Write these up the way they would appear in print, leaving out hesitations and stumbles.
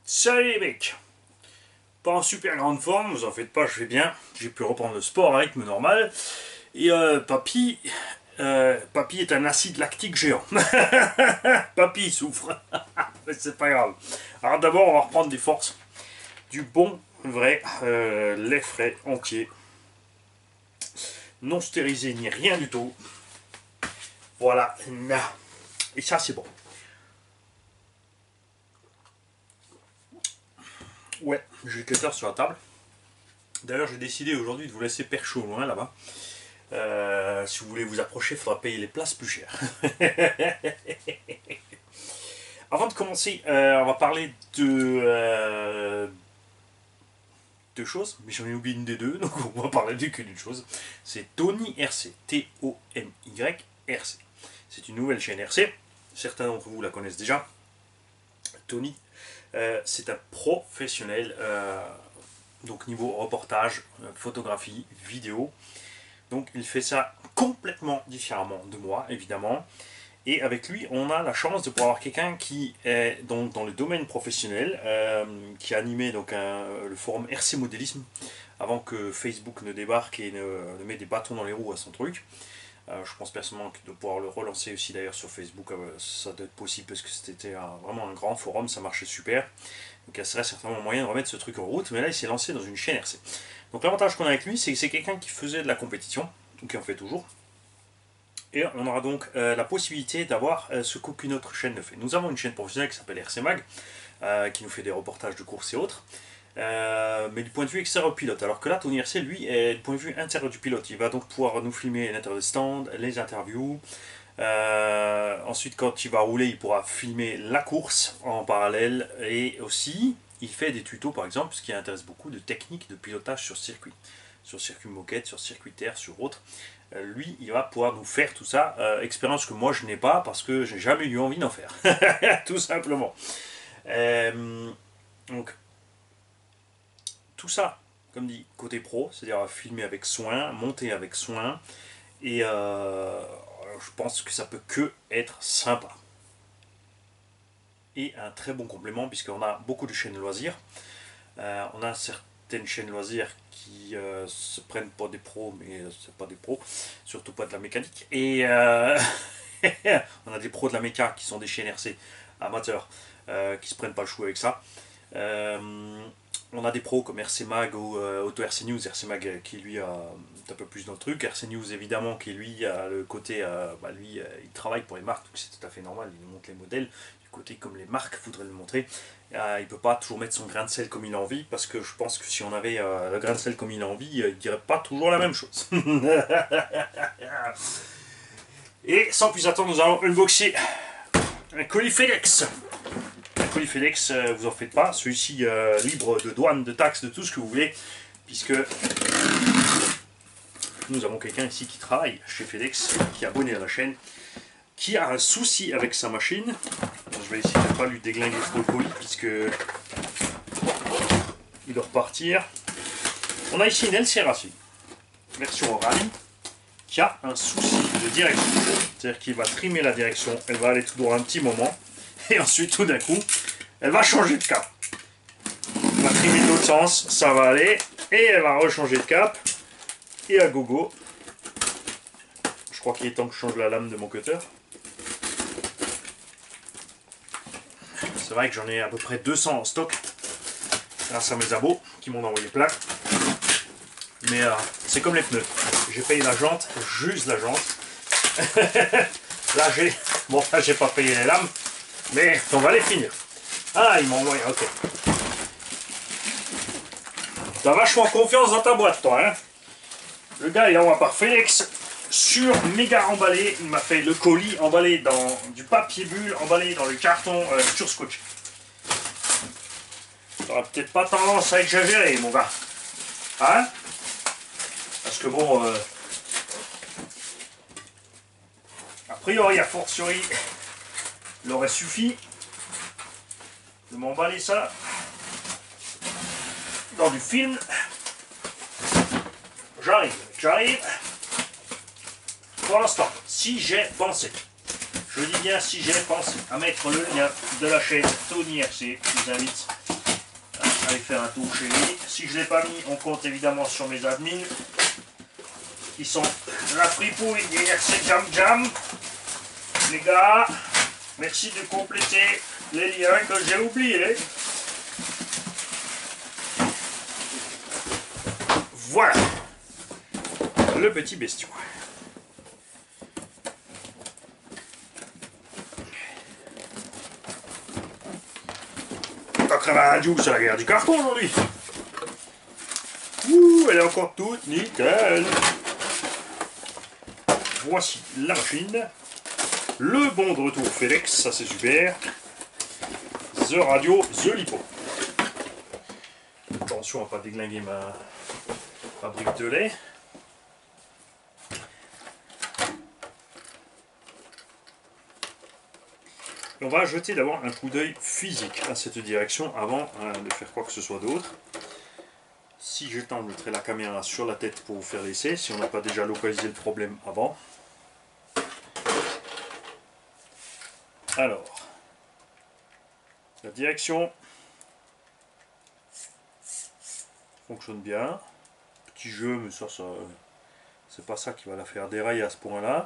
Salut les mecs. Pas en super grande forme, vous en faites pas, je vais bien. J'ai pu reprendre le sport à rythme normal. Et papy est un acide lactique géant. Papy souffre. Mais c'est pas grave. Alors d'abord, on va reprendre des forces. Du bon, vrai, lait frais, entier. Non stérilisé ni rien du tout. Voilà. Et ça, c'est bon. Ouais, j'ai le cutter sur la table. D'ailleurs, j'ai décidé aujourd'hui de vous laisser percher au loin là-bas. Si vous voulez vous approcher, il faudra payer les places plus chères. Avant de commencer, on va parler de deux choses, mais j'en ai oublié une des deux, donc on va parler que d'une chose. C'est Tony RC, T-O-M-Y-R-C. C'est une nouvelle chaîne RC, certains d'entre vous la connaissent déjà. Tony, c'est un professionnel, donc niveau reportage, photographie, vidéo. Donc il fait ça complètement différemment de moi, évidemment. Et avec lui, on a la chance de pouvoir avoir quelqu'un qui est donc dans le domaine professionnel, qui a animé donc le forum RC Modélisme, avant que Facebook ne débarque et ne met des bâtons dans les roues à son truc. Je pense personnellement de pouvoir le relancer aussi d'ailleurs sur Facebook, ça doit être possible parce que c'était vraiment un grand forum, ça marchait super. Donc il serait certainement moyen de remettre ce truc en route, mais là il s'est lancé dans une chaîne RC. Donc l'avantage qu'on a avec lui, c'est que c'est quelqu'un qui faisait de la compétition, ou qui en fait toujours. Et on aura donc la possibilité d'avoir ce qu'aucune autre chaîne ne fait. Nous avons une chaîne professionnelle qui s'appelle RC Mag, qui nous fait des reportages de courses et autres, mais du point de vue extérieur du pilote. Alors que là, Tony RC, lui, est du point de vue intérieur du pilote. Il va donc pouvoir nous filmer l'intérieur des stands, les interviews. Ensuite, quand il va rouler, il pourra filmer la course en parallèle. Et aussi, il fait des tutos, par exemple, ce qui intéresse beaucoup, de techniques de pilotage sur circuit. Sur circuit moquette, sur circuit terre, sur autre. Lui, il va pouvoir nous faire tout ça, expérience que moi je n'ai pas parce que j'ai jamais eu envie d'en faire, tout simplement. Donc, tout ça, comme dit, côté pro, c'est-à-dire filmer avec soin, monter avec soin, et je pense que ça peut que être sympa. Et un très bon complément, puisqu'on a beaucoup de chaînes de loisirs. On a certaines chaînes loisirs qui se prennent pour des pros, mais c'est pas des pros, surtout pas de la mécanique. Et on a des pros de la méca qui sont des chaînes RC amateurs qui se prennent pas le chou avec ça. On a des pros comme RC Mag ou Auto RC News, RC Mag qui lui a un peu plus dans le truc, RC News évidemment qui lui a le côté, lui il travaille pour les marques, donc c'est tout à fait normal, il nous montre les modèles, du côté comme les marques voudraient le montrer. Il peut pas toujours mettre son grain de sel comme il a envie, parce que je pense que si on avait le grain de sel comme il a envie, il dirait pas toujours la même chose. Et sans plus attendre, nous allons unboxer un colis FedEx. Un colis FedEx, vous en faites pas, celui-ci libre de douane, de taxes, de tout ce que vous voulez, puisque nous avons quelqu'un ici qui travaille chez FedEx, qui est abonné à la chaîne, qui a un souci avec sa machine. Je vais essayer de ne pas lui déglinguer trop le colis, puisque il doit repartir. On a ici une LC Racing, version rallye, qui a un souci de direction. C'est-à-dire qu'il va trimer la direction, elle va aller tout droit un petit moment, et ensuite tout d'un coup, elle va changer de cap. Elle va trimer de l'autre sens, ça va aller, et elle va rechanger de cap, et à gogo. Je crois qu'il est temps que je change la lame de mon cutter. C'est vrai que j'en ai à peu près 200 en stock, grâce à mes abos qui m'ont envoyé plein. Mais c'est comme les pneus, j'ai payé la jante, juste la jante. Là j'ai pas payé les lames, mais on va les finir. Ah, ils m'ont envoyé, ok. T'as vachement confiance dans ta boîte, toi, hein. Le gars, il envoie par FedEx sur méga emballé. Il m'a fait le colis emballé dans du papier bulle, emballé dans le carton sur scotch. T'auras peut-être pas tendance à exagérer, mon gars. Hein? Parce que bon, a priori, a fortiori, il aurait suffi de m'emballer ça dans du film. J'arrive. Pour l'instant, si j'ai pensé, je dis bien si j'ai pensé à mettre le lien de la chaîne Tony RC, je vous invite aller faire un tour chez lui. Si je ne l'ai pas mis, on compte évidemment sur mes admins qui sont la fripouille et RC Jam Jam. Les gars, merci de compléter les liens que j'ai oubliés. Voilà le petit bestiau. 90 sur la guerre du carton aujourd'hui. Ouh, elle est encore toute nickel. Voici la machine. Le bon de retour Félix, ça c'est super. The Radio, The Lipo. Attention à pas déglinguer ma brique de lait. On va jeter d'abord un coup d'œil physique à cette direction avant de faire quoi que ce soit d'autre. Si je tendrai la caméra sur la tête pour vous faire l'essai, si on n'a pas déjà localisé le problème avant. Alors, la direction fonctionne bien. Petit jeu, mais ça c'est pas ça qui va la faire dérailler à ce point-là.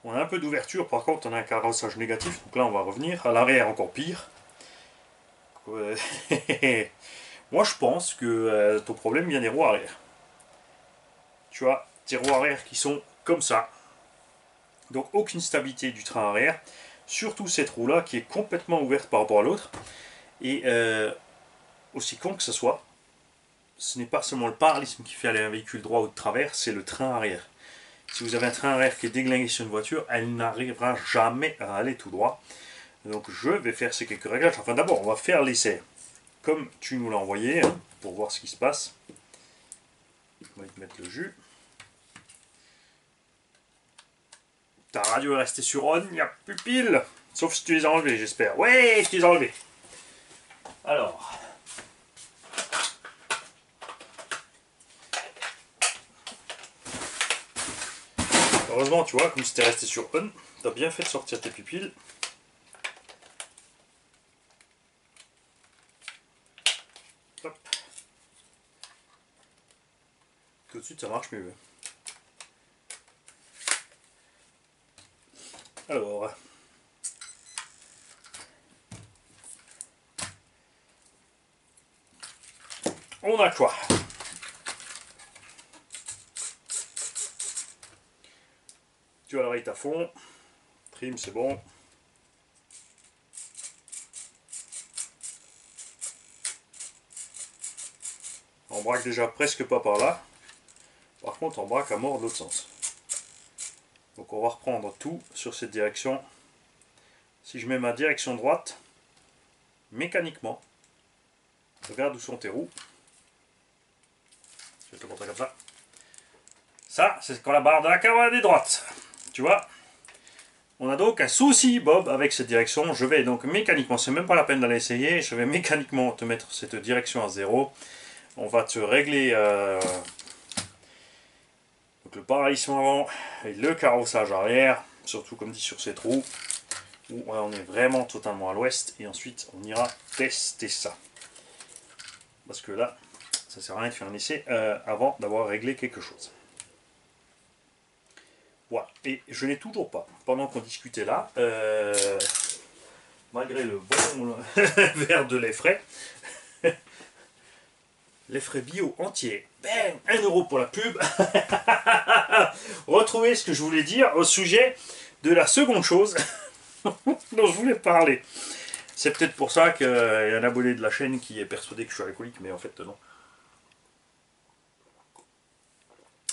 On a un peu d'ouverture, par contre on a un carrossage négatif, donc là on va revenir. À l'arrière encore pire. Moi je pense que ton problème vient des roues arrière. Tu as tes roues arrière qui sont comme ça. Donc aucune stabilité du train arrière. Surtout cette roue là qui est complètement ouverte par rapport à l'autre. Et aussi con que ce soit, ce n'est pas seulement le paralysme qui fait aller un véhicule droit ou de travers, c'est le train arrière. Si vous avez un train arrière qui est déglingué sur une voiture, elle n'arrivera jamais à aller tout droit. Donc je vais faire ces quelques réglages. Enfin d'abord, on va faire l'essai comme tu nous l'as envoyé, hein, pour voir ce qui se passe. On va te mettre le jus. Ta radio est restée sur on, il n'y a plus pile. Sauf si tu les as enlevés, j'espère. Ouais, tu les as enlevés. Alors... Heureusement, tu vois, comme c'était resté sur on, tu as bien fait de sortir tes pupilles. Hop. Tout de suite, ça marche mieux. Alors... on a quoi? Tu as le rate à fond, trim c'est bon. On braque déjà presque pas par là. Par contre on braque à mort de l'autre sens. Donc on va reprendre tout sur cette direction. Si je mets ma direction droite, mécaniquement, regarde où sont tes roues. Je vais te le montrer comme ça. Ça, c'est quand la barre de la caméra est droite. Tu vois, on a donc un souci, Bob, avec cette direction. Je vais donc mécaniquement, c'est même pas la peine d'aller essayer, je vais mécaniquement te mettre cette direction à 0. On va te régler donc le paralysme avant et le carrossage arrière, surtout comme dit sur cette roue, où on est vraiment totalement à l'ouest. Et ensuite, on ira tester ça. Parce que là, ça sert à rien de faire un essai avant d'avoir réglé quelque chose. Voilà, et je n'ai toujours pas, pendant qu'on discutait là, malgré le bon verre de lait frais, lait frais bio entier, bam, 1 € pour la pub. Retrouvez ce que je voulais dire au sujet de la seconde chose dont je voulais parler. C'est peut-être pour ça qu'il y a un abonné de la chaîne qui est persuadé que je suis alcoolique, mais en fait non.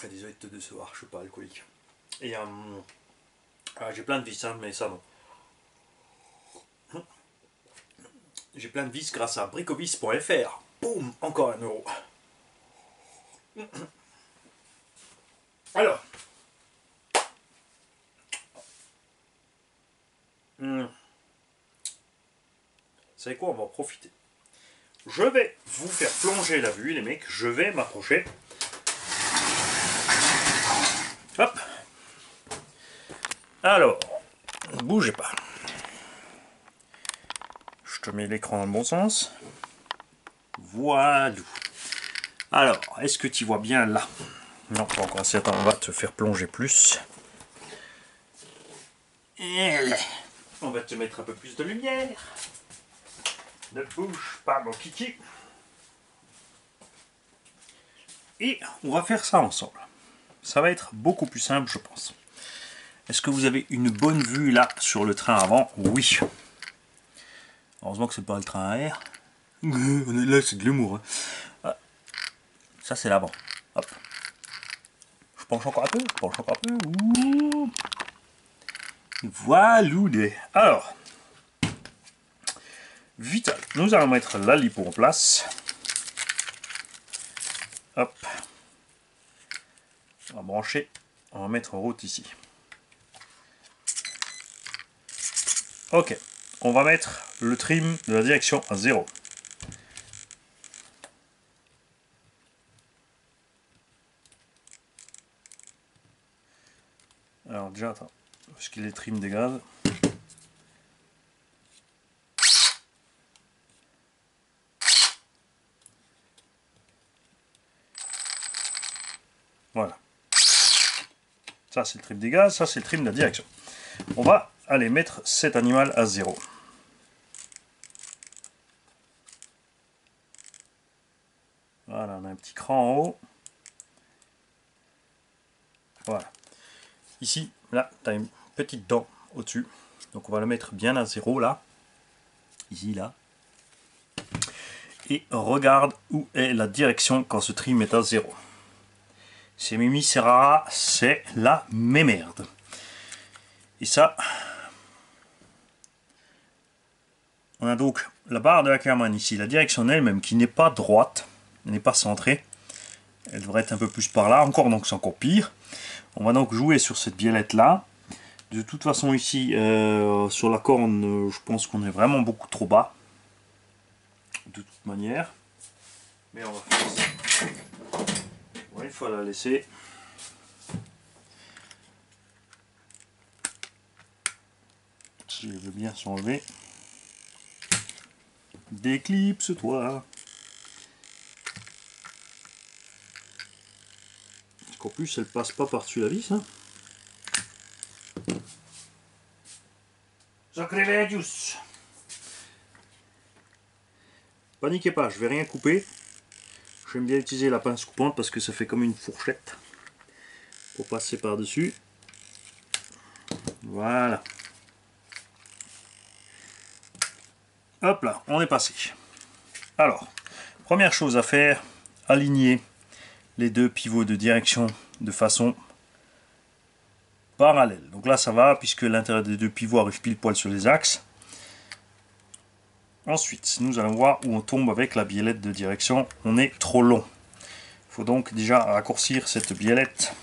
Désolé de te décevoir, je ne suis pas alcoolique. Et j'ai plein de vis, hein, mais ça non. J'ai plein de vis grâce à bricovis.fr. Boum, encore 1 €. Alors. Vous savez quoi, on va en profiter. Je vais vous faire plonger la vue, les mecs. Je vais m'approcher. Hop. Alors, bougez pas. Je te mets l'écran dans le bon sens. Voilà. Alors, est-ce que tu vois bien là? Non, pas encore assez. Attends, on va te faire plonger plus. Et on va te mettre un peu plus de lumière. Ne bouge pas, mon kiki. Et on va faire ça ensemble. Ça va être beaucoup plus simple, je pense. Est-ce que vous avez une bonne vue là sur le train avant? Oui. Heureusement que c'est pas le train à air. On est là, c'est de l'humour. Hein. Ça c'est l'avant. Hop. Je penche encore un peu. Je penche encore un peu. Ouh. Voilà. Alors, vite, nous allons mettre la lipo en place. Hop. On va brancher. On va mettre en route ici. Ok. On va mettre le trim de la direction à 0. Alors déjà, attends. Parce qu'il est trim des gaz. Voilà. Ça c'est le trim des gaz, ça c'est le trim de la direction. On va aller mettre cet animal à 0. Voilà, on a un petit cran en haut. Voilà. Ici, là, tu as une petite dent au-dessus. Donc on va le mettre bien à 0 là. Ici, là. Et regarde où est la direction quand ce trim est à 0. C'est Mimi Serrara, c'est la mémerde. Et ça, on a donc la barre de la Ackermann ici, la direction elle-même qui n'est pas droite, n'est pas centrée. Elle devrait être un peu plus par là, encore donc c'est encore pire. On va donc jouer sur cette biellette là. De toute façon ici, sur la corne, je pense qu'on est vraiment beaucoup trop bas. De toute manière. Mais on va faire ça. Ouais, il faut la laisser. Si elle veut bien s'enlever. Déclipse-toi. Parce qu'en plus, elle passe pas par-dessus la vis. Hein. Sacré-Dius. Paniquez pas, je vais rien couper. J'aime bien utiliser la pince coupante parce que ça fait comme une fourchette pour passer par-dessus. Voilà. Hop là, on est passé. Alors, première chose à faire, aligner les deux pivots de direction de façon parallèle. Donc là ça va puisque l'intérieur des deux pivots arrive pile poil sur les axes. Ensuite, nous allons voir où on tombe avec la biellette de direction. On est trop long. Il faut donc déjà raccourcir cette biellette.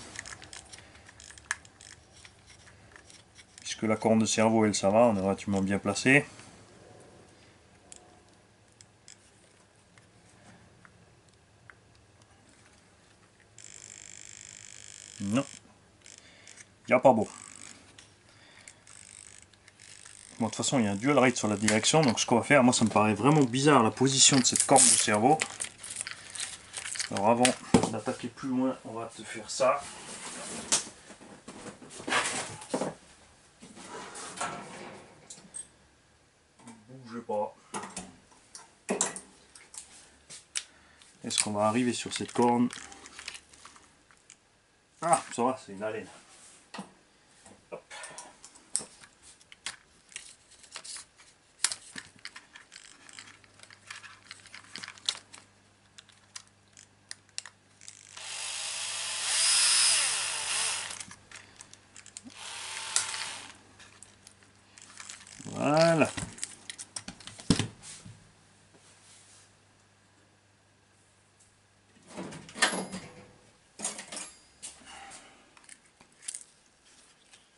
Puisque la corne de cerveau, elle, ça va, on est relativement bien placé. Non. Il n'y a pas beau. Bon, de toute façon, il y a un dual rate sur la direction. Donc ce qu'on va faire, moi ça me paraît vraiment bizarre la position de cette corne de cerveau. Alors avant d'attaquer plus loin, on va te faire ça. Bougez pas. Est-ce qu'on va arriver sur cette corne? Ah, ça va, c'est une haleine. Hop. Voilà.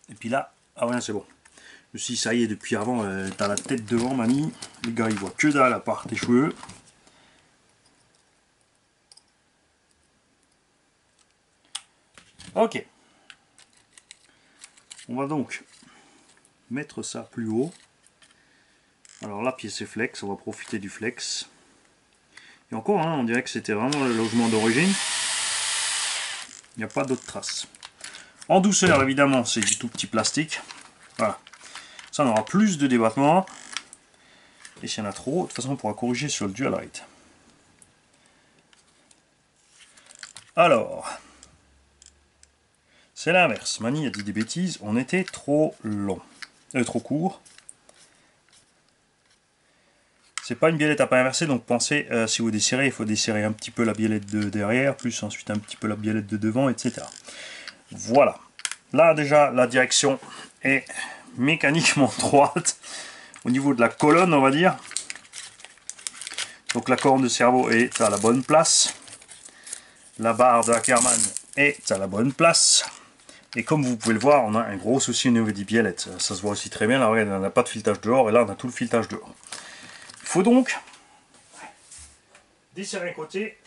Et puis là, ah ouais, c'est bon. Si ça y est, depuis avant, t'as la tête devant, Mani. Les gars, ils voient que dalle à part tes cheveux. Ok. On va donc mettre ça plus haut. Alors la pièce est flex, on va profiter du flex. Et encore, hein, on dirait que c'était vraiment le logement d'origine. Il n'y a pas d'autres traces. En douceur, évidemment, c'est du tout petit plastique. Voilà. Ça, on aura plus de débattement. Et s'il y en a trop, de toute façon, on pourra corriger sur le dual rate. Alors, c'est l'inverse. Mani a dit des bêtises. On était trop long. Trop court. C'est pas une biellette à pas inverser, donc pensez, si vous desserrez, il faut desserrer un petit peu la biellette de derrière, plus ensuite un petit peu la biellette de devant, etc. Voilà. Là, déjà, la direction est mécaniquement droite. Au niveau de la colonne, on va dire. Donc la corne de cerveau est à la bonne place. La barre de Ackermann est à la bonne place. Et comme vous pouvez le voir, on a un gros souci au niveau des biellettes. Ça se voit aussi très bien. Là, regardez, on n'a pas de filetage dehors, et là, on a tout le filetage dehors. Il faut donc desserrer un côté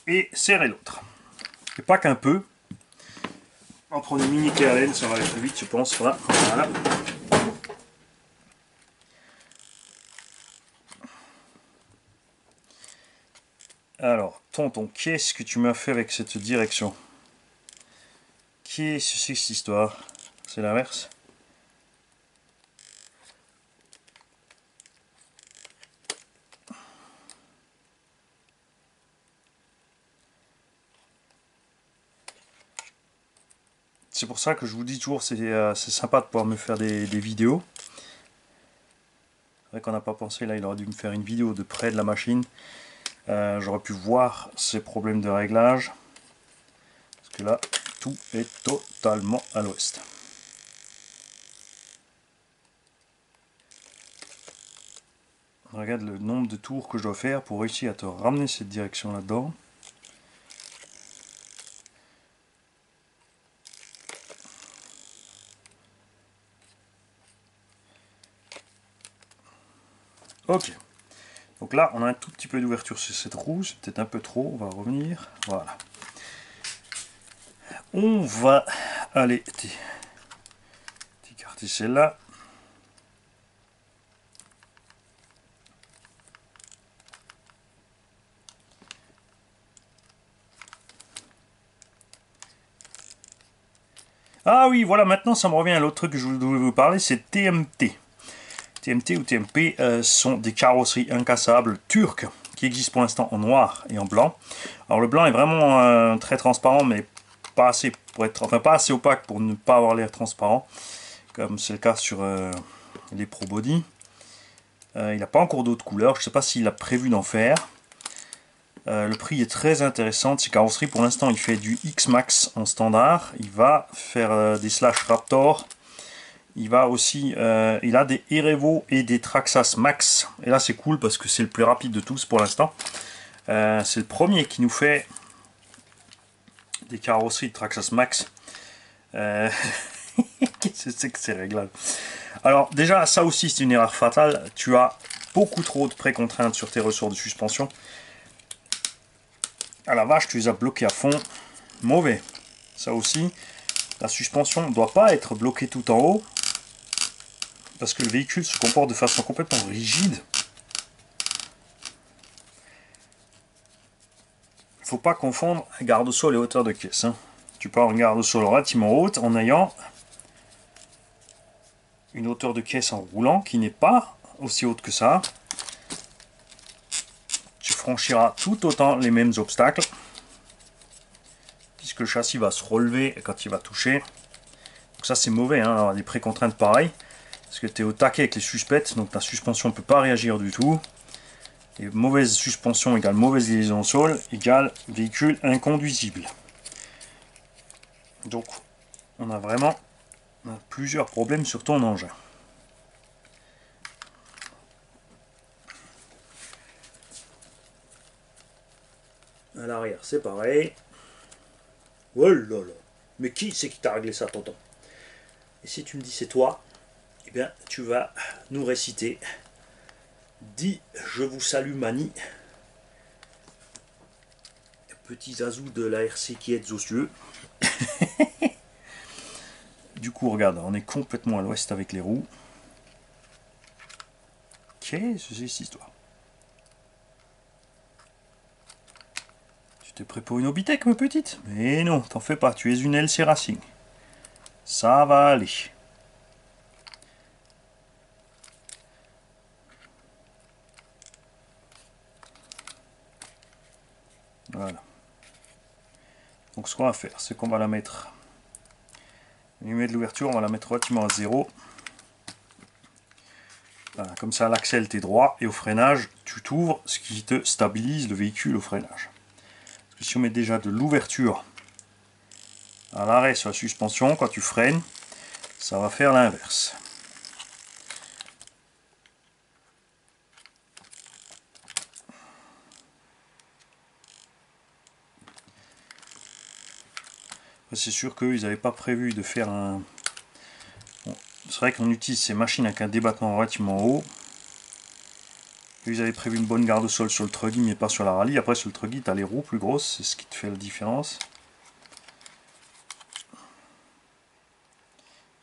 et serrer l'autre. Et pas qu'un peu. On prend une mini clé à laine, ça va aller plus vite, je pense. Voilà. Voilà. Alors, tonton, qu'est-ce que tu m'as fait avec cette direction? Qu'est-ce que c'est cette histoire? C'est l'inverse? C'est pour ça que je vous dis toujours, c'est sympa de pouvoir me faire des vidéos. C'est vrai qu'on n'a pas pensé, là il aurait dû me faire une vidéo de près de la machine. J'aurais pu voir ces problèmes de réglage. Parce que là, tout est totalement à l'ouest. Regarde le nombre de tours que je dois faire pour réussir à te ramener cette direction là-dedans. Ok. Donc là, on a un tout petit peu d'ouverture sur cette roue. C'est peut-être un peu trop. On va revenir. Voilà. On va aller écarter celle-là. Ah oui, voilà, maintenant ça me revient à l'autre truc que je voulais vous parler, c'est TMT. TMT ou TMP sont des carrosseries incassables turques qui existent pour l'instant en noir et en blanc. Alors le blanc est vraiment très transparent, mais pas assez pour être, enfin pas assez opaque pour ne pas avoir l'air transparent, comme c'est le cas sur les Pro Body. Il n'a pas encore d'autres couleurs, je ne sais pas s'il a prévu d'en faire. Le prix est très intéressant de ces carrosseries. Pour l'instant, il fait du X-Max en standard. Il va faire des Slash Raptor. Il va aussi, il a des Erevo et des Traxxas Max. Et là, c'est cool parce que c'est le plus rapide de tous pour l'instant. C'est le premier qui nous fait des carrosseries de Traxxas Max. Qu'est-ce que c'est que ces réglages? Alors déjà, ça aussi, c'est une erreur fatale. Tu as beaucoup trop de précontraintes sur tes ressorts de suspension. Ah la vache, tu les as bloqués à fond. Mauvais. Ça aussi, la suspension ne doit pas être bloquée tout en haut. Parce que le véhicule se comporte de façon complètement rigide. Il ne faut pas confondre garde-sol et hauteur de caisse. Hein. Tu peux avoir une garde-sol relativement haute en ayant une hauteur de caisse en roulant qui n'est pas aussi haute que ça. Tu franchiras tout autant les mêmes obstacles. Puisque le châssis va se relever quand il va toucher. Donc ça c'est mauvais, hein, avoir des précontraintes pareilles. Parce que tu es au taquet avec les suspects, donc ta suspension ne peut pas réagir du tout. Et mauvaise suspension égale mauvaise liaison au sol, égale véhicule inconduisible. Donc on a vraiment plusieurs problèmes sur ton engin. À l'arrière c'est pareil. Oh là là, mais qui c'est qui t'a réglé ça, tonton? Et si tu me dis c'est toi, eh bien tu vas nous réciter. Dis je vous salue Mani. Petit Zazou de la RC qui est aux cieux. Du coup regarde, on est complètement à l'ouest avec les roues. Qu'est-ce que c'est cette histoire? Tu t'es prêt pour une Obitech, ma petite? Mais non, t'en fais pas, tu es une LC Racing. Ça va aller. Voilà. Donc ce qu'on va faire, c'est qu'on va la mettre... Lumière de l'ouverture, on va la mettre relativement à 0. Voilà, comme ça, à l'axel, tu es droit. Et au freinage, tu t'ouvres, ce qui te stabilise le véhicule au freinage. Parce que si on met déjà de l'ouverture à l'arrêt sur la suspension, quand tu freines, ça va faire l'inverse. C'est sûr qu'ils n'avaient pas prévu de faire un... Bon, c'est vrai qu'on utilise ces machines avec un débattement relativement haut. Ils avaient prévu une bonne garde au sol sur le truggy, mais pas sur la rallye. Après, sur le truggy, tu as les roues plus grosses, c'est ce qui te fait la différence.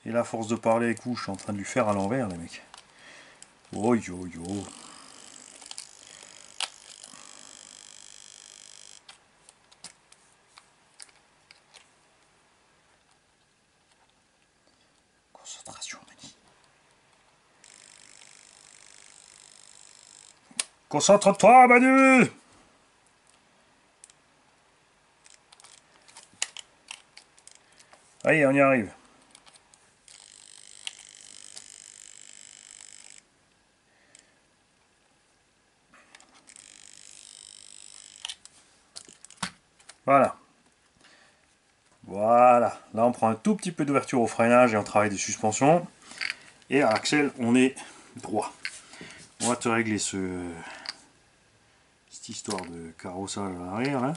Et là, à force de parler avec vous, je suis en train de lui faire à l'envers, les mecs. Oh yo yo. Concentration, Mani. Concentre-toi, Manu! Allez, on y arrive. Voilà. Voilà. Là, on prend un tout petit peu d'ouverture au freinage et on travaille des suspensions. Et à l'axel, on est droit. On va te régler cette histoire de carrossage à l'arrière, là.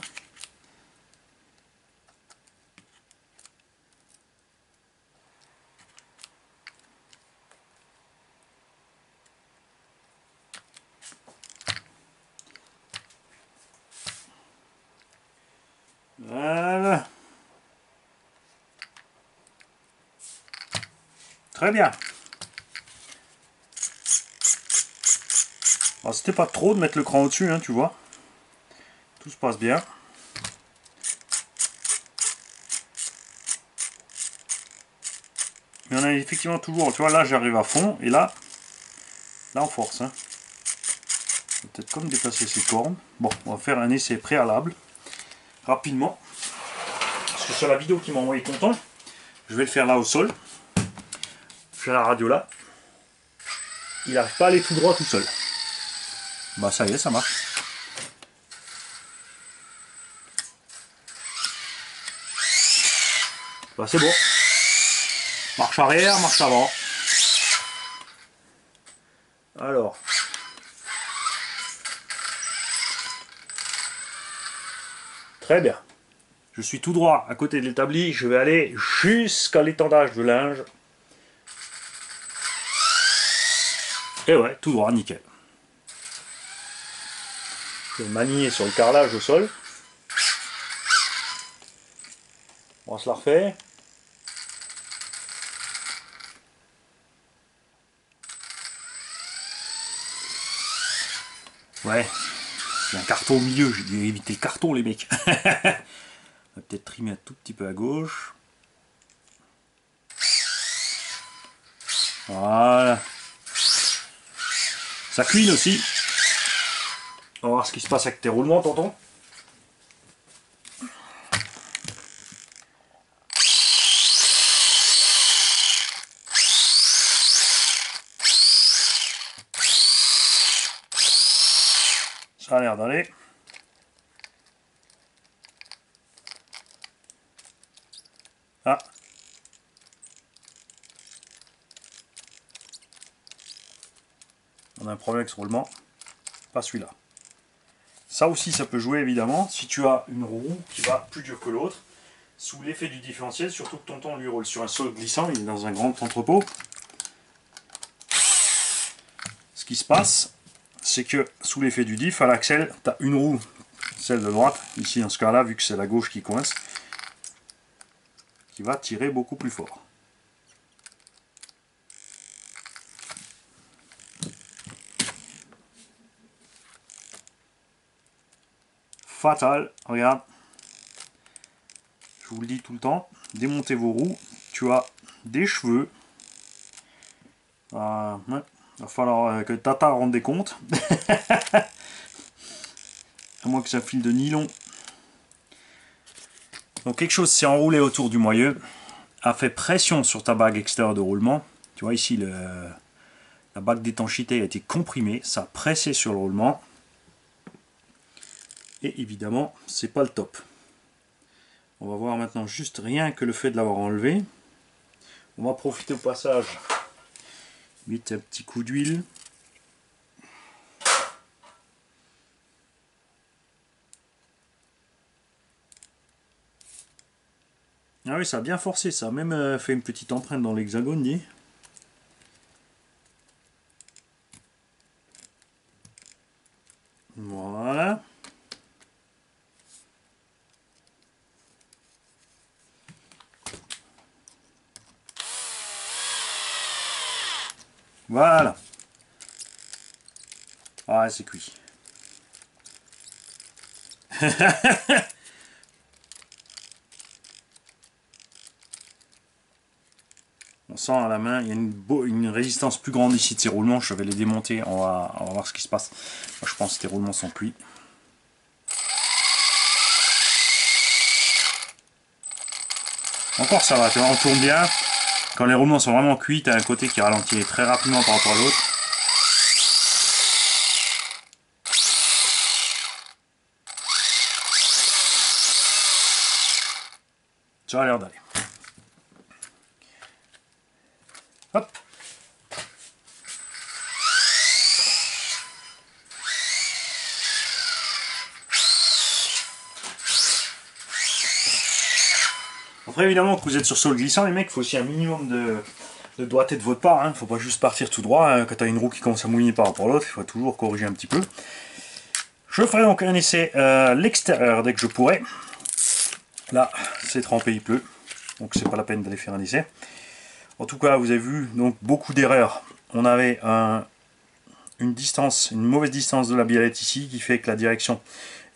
Voilà. Très bien. Alors, c'était pas trop de mettre le cran au-dessus, hein, tu vois. Tout se passe bien. Mais on a effectivement toujours, tu vois, là j'arrive à fond, et là on force. Hein. Peut-être comme déplacer ces cornes. Bon, on va faire un essai préalable, rapidement. Parce que sur la vidéo qui m'a envoyé ton temps, je vais le faire là au sol. Je fais la radio là. Il n'arrive pas à aller tout droit tout seul. Bah ça y est, ça marche. Bah c'est bon. Marche arrière, marche avant. Alors. Très bien. Je suis tout droit à côté de l'établi. Je vais aller jusqu'à l'étendage de linge. Et ouais, tout droit, nickel. Je vais manier sur le carrelage au sol. On se la refait. Ouais, il y a un carton au milieu, j'ai dû éviter le carton les mecs. On va peut-être trimer un tout petit peu à gauche. Voilà. Ça cuine aussi. On va voir ce qui se passe avec tes roulements, tonton. Ça a l'air d'aller. Ah. On a un problème avec ce roulement. Pas celui-là. Ça aussi, ça peut jouer évidemment. Si tu as une roue qui va plus dur que l'autre, sous l'effet du différentiel, surtout que tonton lui roule sur un sol glissant, il est dans un grand entrepôt. Ce qui se passe, c'est que sous l'effet du diff, à l'axel, tu as une roue, celle de droite, ici dans ce cas-là, vu que c'est la gauche qui coince, qui va tirer beaucoup plus fort. fatal. Regarde. Je vous le dis tout le temps. Démontez vos roues. Tu as des cheveux. Ouais. Il va falloir que Tata rende des comptes. À moins que ça file de nylon. Donc quelque chose s'est enroulé autour du moyeu, a fait pression sur ta bague extérieure de roulement. Tu vois ici, la bague d'étanchéité a été comprimée, ça a pressé sur le roulement. Et évidemment, c'est pas le top. On va voir maintenant juste rien que le fait de l'avoir enlevé. On va profiter au passage. Vite un petit coup d'huile. Ah oui, ça a bien forcé, ça a même fait une petite empreinte dans l'hexagone, dis. Voilà. Voilà. Ah, c'est cuit. On sent à la main, il y a une résistance plus grande ici de ces roulements. Je vais les démonter, on va voir ce qui se passe. Moi, je pense que ces roulements sont cuits. Encore ça va, tu vois, on tourne bien. Quand les roulements sont vraiment cuits, tu as un côté qui ralentit très rapidement par rapport à l'autre. Ça a l'air d'aller. Hop. Après évidemment que vous êtes sur sol glissant les mecs, il faut aussi un minimum de doigté de votre part, hein. Faut pas juste partir tout droit, hein. Quand tu as une roue qui commence à mouiner par rapport à l'autre, il faut toujours corriger un petit peu. Je ferai donc un essai à l'extérieur dès que je pourrai. Là c'est trempé, il pleut, donc c'est pas la peine d'aller faire un essai. En tout cas vous avez vu donc beaucoup d'erreurs. On avait une mauvaise distance de la biellette ici qui fait que la direction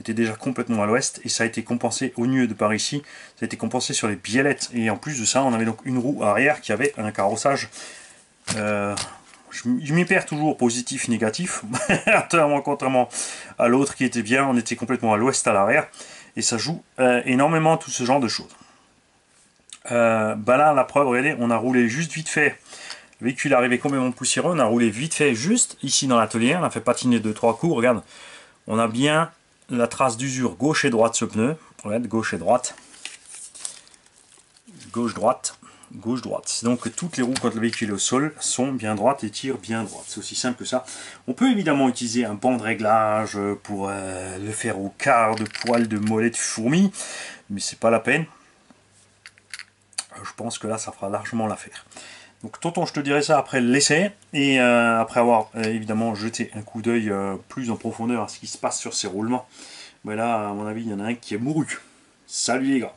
était déjà complètement à l'ouest et ça a été compensé au lieu de par ici, ça a été compensé sur les biellettes et en plus de ça on avait donc une roue arrière qui avait un carrossage, je m'y perds toujours positif négatif, contrairement à l'autre qui était bien, on était complètement à l'ouest à l'arrière et ça joue énormément tout ce genre de choses. Bah là la preuve, regardez, on a roulé juste vite fait. Le véhicule est arrivé complètement poussiéreux, on a roulé vite fait juste ici dans l'atelier, on a fait patiner 2-3 coups, regarde, on a bien la trace d'usure gauche et droite ce pneu, regarde, gauche et droite, gauche-droite, gauche-droite. Donc toutes les roues quand le véhicule est au sol sont bien droites et tirent bien droite, c'est aussi simple que ça. On peut évidemment utiliser un banc de réglage pour le faire au quart de poil de mollet de fourmi, mais c'est pas la peine. Je pense que là ça fera largement l'affaire. Donc tonton, je te dirai ça après l'essai et après avoir évidemment jeté un coup d'œil plus en profondeur à ce qui se passe sur ces roulements. Mais là, à mon avis, il y en a un qui est mouru. Salut les gars!